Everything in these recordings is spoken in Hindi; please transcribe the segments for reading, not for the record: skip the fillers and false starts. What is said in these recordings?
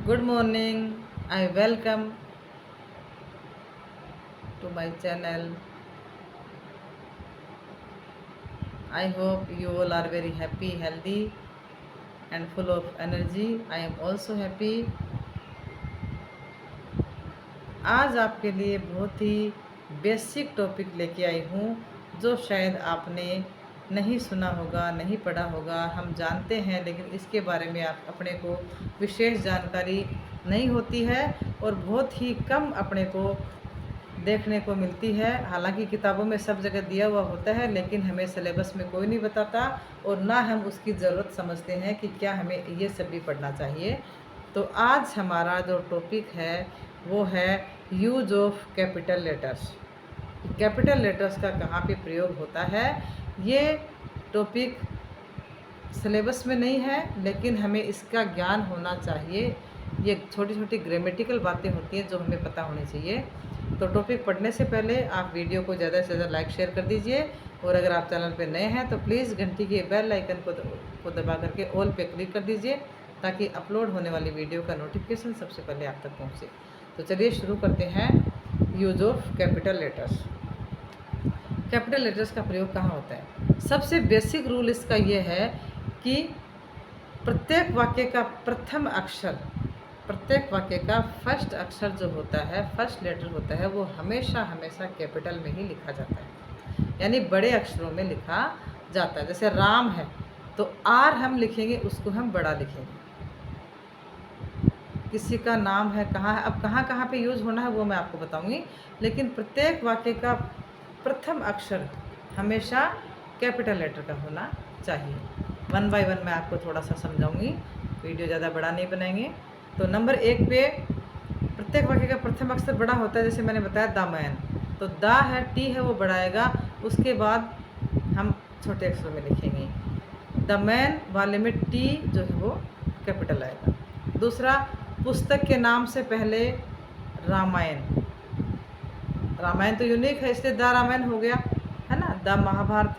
Good morning. I welcome to my channel. I hope you all are very happy, healthy, and full of energy. I am also happy. आज आपके लिए बहुत ही बेसिक टॉपिक लेके आई हूँ जो शायद आपने नहीं सुना होगा, नहीं पढ़ा होगा। हम जानते हैं लेकिन इसके बारे में आप अपने को विशेष जानकारी नहीं होती है और बहुत ही कम अपने को देखने को मिलती है। हालांकि किताबों में सब जगह दिया हुआ होता है लेकिन हमें सिलेबस में कोई नहीं बताता और ना हम उसकी ज़रूरत समझते हैं कि क्या हमें ये सब भी पढ़ना चाहिए। तो आज हमारा जो टॉपिक है वो है use of capital letters. Capital letters का कहाँ पे प्रयोग होता है, ये टॉपिक सिलेबस में नहीं है लेकिन हमें इसका ज्ञान होना चाहिए। ये छोटी छोटी ग्रामेटिकल बातें होती हैं जो हमें पता होनी चाहिए। तो टॉपिक पढ़ने से पहले आप वीडियो को ज़्यादा से ज़्यादा लाइक शेयर कर दीजिए और अगर आप चैनल पर नए हैं तो प्लीज़ घंटी के बेल आइकन को दबा करके ऑल पे क्लिक कर दीजिए ताकि अपलोड होने वाली वीडियो का नोटिफिकेशन सबसे पहले आप तक पहुँचे। तो चलिए शुरू करते हैं। Use of capital letters. Capital letters का प्रयोग कहाँ होता है? सबसे बेसिक रूल इसका ये है कि प्रत्येक वाक्य का प्रथम अक्षर, प्रत्येक वाक्य का फर्स्ट अक्षर जो होता है, फर्स्ट लेटर होता है, वो हमेशा हमेशा कैपिटल में ही लिखा जाता है, यानी बड़े अक्षरों में लिखा जाता है। जैसे राम है तो आर हम लिखेंगे, उसको हम बड़ा लिखेंगे। किसी का नाम है, कहाँ है, अब कहाँ कहाँ पे यूज़ होना है वो मैं आपको बताऊंगी, लेकिन प्रत्येक वाक्य का प्रथम अक्षर हमेशा कैपिटल लेटर का होना चाहिए। वन बाय वन मैं आपको थोड़ा सा समझाऊंगी, वीडियो ज़्यादा बड़ा नहीं बनाएंगे। तो नंबर 1 पे प्रत्येक वाक्य का प्रथम अक्षर बड़ा होता है। जैसे मैंने बताया द मैन, तो द है, टी है, वो बड़ा आएगा। उसके बाद हम छोटे अक्षर में लिखेंगे। द मैन वाले में टी जो है वो कैपिटल आएगा। दूसरा, पुस्तक के नाम से पहले रामायण, रामायण तो यूनिक है इसलिए द रामायण हो गया, है ना। द महाभारत,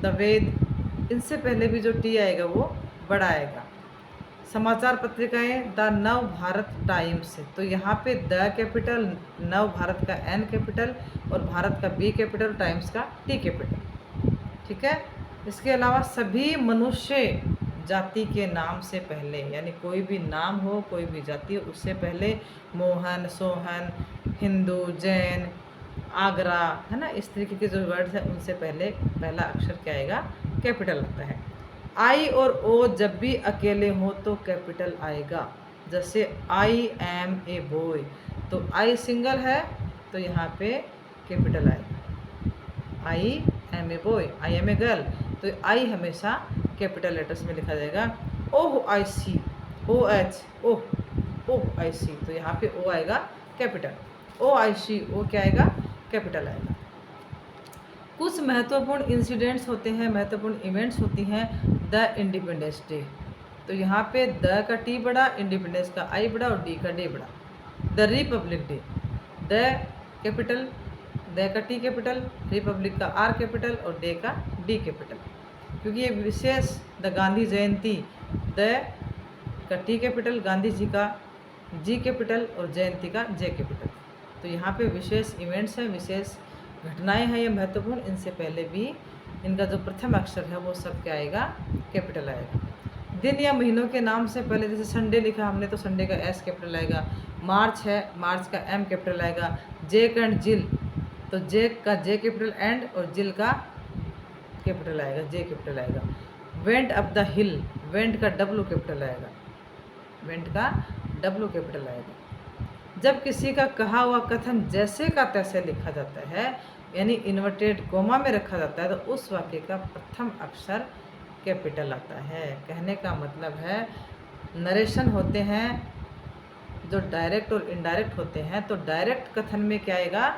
द वेद, इनसे पहले भी जो टी आएगा वो बड़ा आएगा। समाचार पत्रिकाएं, द नव भारत टाइम्स, तो यहाँ पे द कैपिटल, नव भारत का एन कैपिटल और भारत का बी कैपिटल, टाइम्स का टी कैपिटल। ठीक है। इसके अलावा सभी मनुष्य जाति के नाम से पहले, यानी कोई भी नाम हो, कोई भी जाति हो, उससे पहले मोहन, सोहन, हिंदू, जैन, आगरा, है ना, इस तरीके के जो वर्ड्स हैं उनसे पहले पहला अक्षर क्या आएगा? कैपिटल आता है। आई और ओ जब भी अकेले हो तो कैपिटल आएगा। जैसे आई एम ए बॉय, तो आई सिंगल है तो यहाँ पे कैपिटल आएगा। I am a boy, I am a girl, तो आई हमेशा कैपिटल लेटर्स में लिखा जाएगा। ओह आई सी, ओ एच, ओह आई सी, तो यहाँ पे ओ आएगा कैपिटल। ओ आई सी, ओ क्या आएगा? कैपिटल आएगा। कुछ महत्वपूर्ण इंसिडेंट्स होते हैं, महत्वपूर्ण इवेंट्स होती हैं। द इंडिपेंडेंस डे, तो यहाँ पे द का टी बड़ा, इंडिपेंडेंस का आई बड़ा और डी का डे बड़ा। The Republic day, the capital, the का टी कैपिटल, रिपब्लिक का आर कैपिटल और डे का डी कैपिटल, क्योंकि ये विशेष, द गांधी जयंती, द का टी कैपिटल, गांधी जी का जी कैपिटल और जयंती का जे कैपिटल। तो यहाँ पे विशेष इवेंट्स हैं, विशेष घटनाएं हैं, ये महत्वपूर्ण, इनसे पहले भी इनका जो प्रथम अक्षर है वो सब क्या आएगा? कैपिटल आएगा। दिन या महीनों के नाम से पहले, जैसे संडे लिखा हमने तो संडे का एस कैपिटल आएगा। मार्च है, मार्च का एम कैपिटल आएगा। जेक एंड जिल, तो जेक का जे कैपिटल एंड और जिल का कैपिटल आएगा, जे कैपिटल आएगा। Went up the hill, went का डब्लू कैपिटल आएगा, वेंट का डब्लू कैपिटल आएगा। जब किसी का कहा हुआ कथन जैसे का तैसे लिखा जाता है, यानी इन्वर्टेड कोमा में रखा जाता है, तो उस वाक्य का प्रथम अक्षर कैपिटल आता है। कहने का मतलब है, नरेशन होते हैं जो डायरेक्ट और इनडायरेक्ट होते हैं, तो डायरेक्ट कथन में क्या आएगा?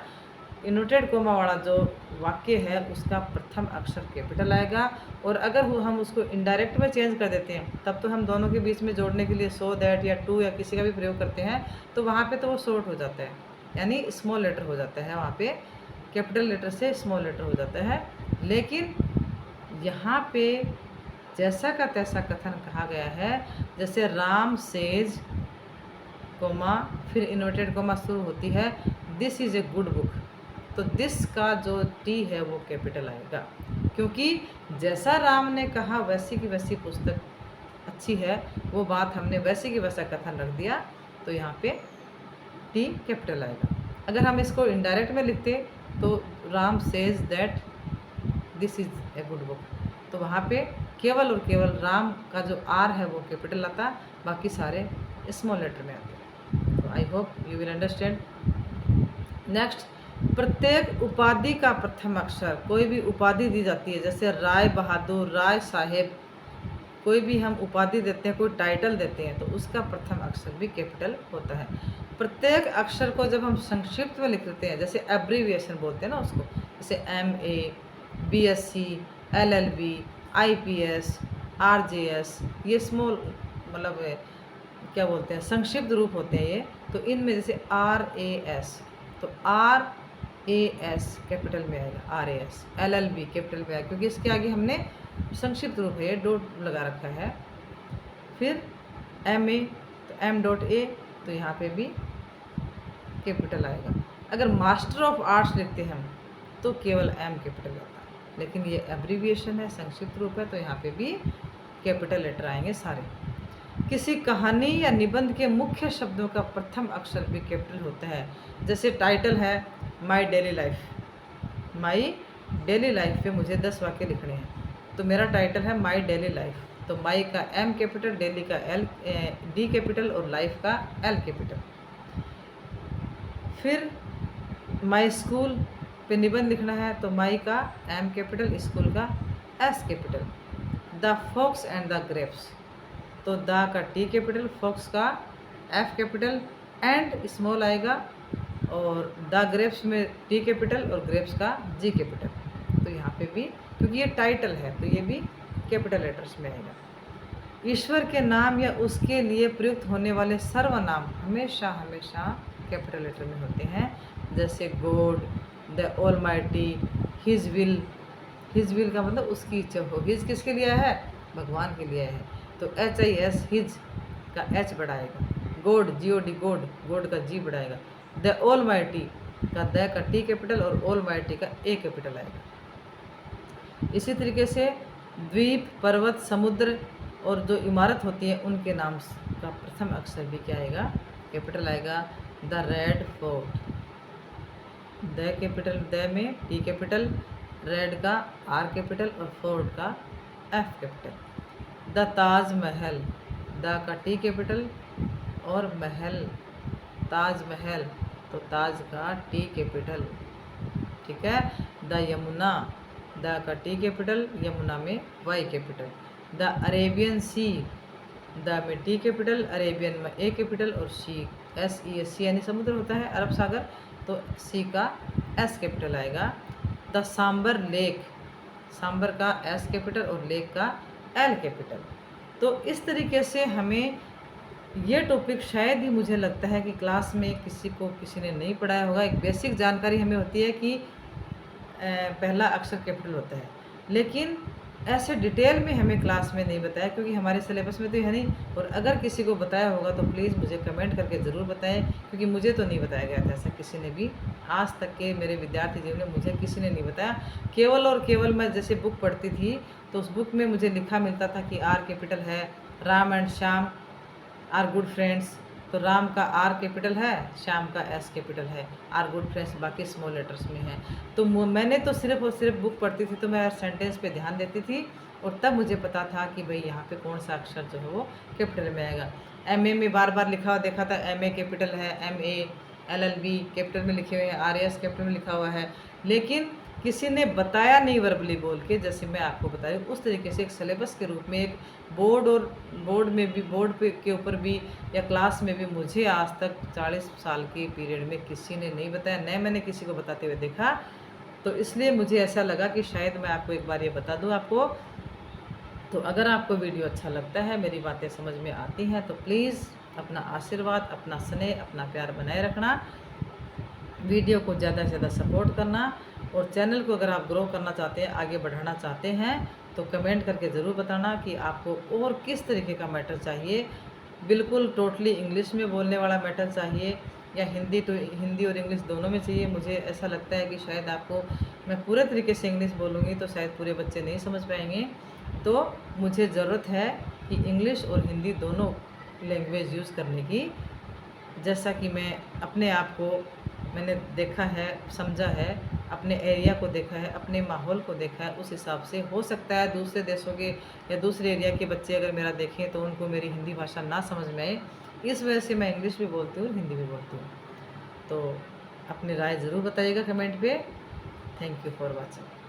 इन्वर्टेड कोमा वाला जो वाक्य है उसका प्रथम अक्षर कैपिटल आएगा। और अगर वो हम उसको इनडायरेक्ट में चेंज कर देते हैं तब तो हम दोनों के बीच में जोड़ने के लिए सो दैट या टू या किसी का भी प्रयोग करते हैं, तो वहाँ पे तो वो शॉर्ट हो जाता है, यानी स्मॉल लेटर हो जाता है, वहाँ पे कैपिटल लेटर से स्मॉल लेटर हो जाता है। लेकिन यहाँ पे जैसा का तैसा कथन कहा गया है। जैसे राम सेज कोमा फिर इन्वर्टेड कोमा शुरू होती है, this is a good book, तो दिस का जो टी है वो कैपिटल आएगा, क्योंकि जैसा राम ने कहा वैसी की वैसी पुस्तक अच्छी है, वो बात हमने वैसे की वैसा कथन रख दिया, तो यहाँ पे टी कैपिटल आएगा। अगर हम इसको इनडायरेक्ट में लिखते तो Ram says that this is a good book, तो वहाँ पे केवल और केवल राम का जो आर है वो कैपिटल आता, बाकी सारे स्मॉल लेटर में आते। तो I hope you will understand. Next, प्रत्येक उपाधि का प्रथम अक्षर, कोई भी उपाधि दी जाती है जैसे राय बहादुर, राय साहेब, कोई भी हम उपाधि देते हैं, कोई टाइटल देते हैं, तो उसका प्रथम अक्षर भी कैपिटल होता है। प्रत्येक अक्षर को जब हम संक्षिप्त में लिख देते हैं, जैसे एब्रीविएशन बोलते हैं ना उसको, जैसे MA, BSc, LLB, IPS, RJS, ये स्मॉल मतलब क्या बोलते हैं, संक्षिप्त रूप होते हैं ये। तो इनमें जैसे RAS, तो RAS कैपिटल में आएगा, RAS। LLB कैपिटल में आएगा, क्योंकि इसके आगे हमने संक्षिप्त रूप है, डॉट लगा रखा है। फिर MA, तो M.A, तो यहाँ पे भी कैपिटल आएगा। अगर मास्टर ऑफ आर्ट्स लिखते हैं हम तो केवल M कैपिटल आता है, लेकिन ये एब्रीविएशन है, संक्षिप्त रूप है, तो यहाँ पे भी कैपिटल लेटर आएंगे सारे। किसी कहानी या निबंध के मुख्य शब्दों का प्रथम अक्षर भी कैपिटल होता है। जैसे टाइटल है my daily life, my daily life पे मुझे 10 वाक्य लिखने हैं, तो मेरा टाइटल है माई डेली लाइफ, तो माई का M कैपिटल, डेली का D कैपिटल और लाइफ का L कैपिटल। फिर माई स्कूल पे निबंध लिखना है, तो माई का M कैपिटल, स्कूल का S capital. The fox and the grapes, तो द का T कैपिटल, फॉक्स का F कैपिटल, एंड स्मॉल आएगा, और द ग्रेप्स में T कैपिटल और ग्रेप्स का G कैपिटल। तो यहाँ पे भी क्योंकि ये टाइटल है तो ये भी कैपिटल लेटर्स में आएगा। ईश्वर के नाम या उसके लिए प्रयुक्त होने वाले सर्वनाम हमेशा हमेशा कैपिटल लेटर में होते हैं, जैसे God, the almighty, his will. His will का मतलब उसकी इच्छा हो, हिज किसके लिए है, भगवान के लिए है, तो HIS, हिज का H बढ़ाएगा, गॉड GOD, गॉड, गॉड का G बढ़ाएगा, द ऑलमाइटी का द का T कैपिटल और ऑलमाइटी का A कैपिटल आएगा। इसी तरीके से द्वीप, पर्वत, समुद्र और जो इमारत होती है उनके नाम का प्रथम अक्षर भी क्या आएगा, कैपिटल आएगा। The red fort, the capital, the में T कैपिटल, रेड का R कैपिटल और फोर्ट का F capital. The Taj Mahal, the का T कैपिटल और महल, ताज महल, तो ताज का T कैपिटल, ठीक है। द यमुना, द का T कैपिटल, यमुना में Y capital. The Arabian sea, the में T कैपिटल, अरेबियन में A कैपिटल और SES यानी समुद्र होता है, अरब सागर, तो C का S कैपिटल आएगा। द सांबर लेक, सांबर का S कैपिटल और लेक का L कैपिटल। तो इस तरीके से हमें ये टॉपिक शायद ही मुझे लगता है कि क्लास में किसी ने नहीं पढ़ाया होगा। एक बेसिक जानकारी हमें होती है कि पहला अक्षर कैपिटल होता है, लेकिन ऐसे डिटेल में हमें क्लास में नहीं बताया, क्योंकि हमारे सिलेबस में तो है नहीं। और अगर किसी को बताया होगा तो प्लीज़ मुझे कमेंट करके ज़रूर बताएं, क्योंकि मुझे तो नहीं बताया गया था ऐसा किसी ने भी, आज तक के मेरे विद्यार्थी जीवन में मुझे किसी ने नहीं बताया। केवल और केवल मैं जैसे बुक पढ़ती थी तो उस बुक में मुझे लिखा मिलता था कि R कैपिटल है, Ram and Shyam are good friends, तो राम का R कैपिटल है, श्याम का S कैपिटल है, आर गुड फ्रेंड्स बाकी स्मॉल लेटर्स में है। तो मैंने तो सिर्फ और सिर्फ बुक पढ़ती थी तो मैं सेंटेंस पे ध्यान देती थी, और तब मुझे पता था कि भाई यहाँ पे कौन सा अक्षर जो है वो कैपिटल में आएगा। MA में बार बार लिखा हुआ देखा था, MA कैपिटल है, MA LLB कैपिटल में लिखे हुए हैं, RAS कैपिटल में लिखा हुआ है, लेकिन किसी ने बताया नहीं वर्बली बोल के, जैसे मैं आपको बता रही हूँ उस तरीके से एक सिलेबस के रूप में एक बोर्ड में भी, बोर्ड पे के ऊपर भी या क्लास में भी मुझे आज तक 40 साल के पीरियड में किसी ने नहीं बताया, न मैंने किसी को बताते हुए देखा। तो इसलिए मुझे ऐसा लगा कि शायद मैं आपको एक बार ये बता दूँ आपको। तो अगर आपको वीडियो अच्छा लगता है, मेरी बातें समझ में आती हैं, तो प्लीज़ अपना आशीर्वाद, अपना स्नेह, अपना प्यार बनाए रखना, वीडियो को ज़्यादा से ज़्यादा सपोर्ट करना, और चैनल को अगर आप ग्रो करना चाहते हैं, आगे बढ़ाना चाहते हैं, तो कमेंट करके ज़रूर बताना कि आपको और किस तरीके का मैटर चाहिए। बिल्कुल टोटली इंग्लिश में बोलने वाला मैटर चाहिए या हिंदी और इंग्लिश दोनों में चाहिए। मुझे ऐसा लगता है कि शायद आपको मैं पूरे तरीके से इंग्लिश बोलूँगी तो शायद पूरे बच्चे नहीं समझ पाएंगे। तो मुझे ज़रूरत है कि इंग्लिश और हिंदी दोनों लैंग्वेज यूज़ करने की। जैसा कि मैं अपने आप को मैंने देखा है, समझा है, अपने एरिया को देखा है, अपने माहौल को देखा है, उस हिसाब से हो सकता है दूसरे देशों के या दूसरे एरिया के बच्चे अगर मेरा देखें तो उनको मेरी हिंदी भाषा ना समझ में आए। इस वजह से मैं इंग्लिश भी बोलती हूँ, हिंदी भी बोलती हूँ। तो अपनी राय ज़रूर बताइएगा कमेंट पे। Thank you for watching.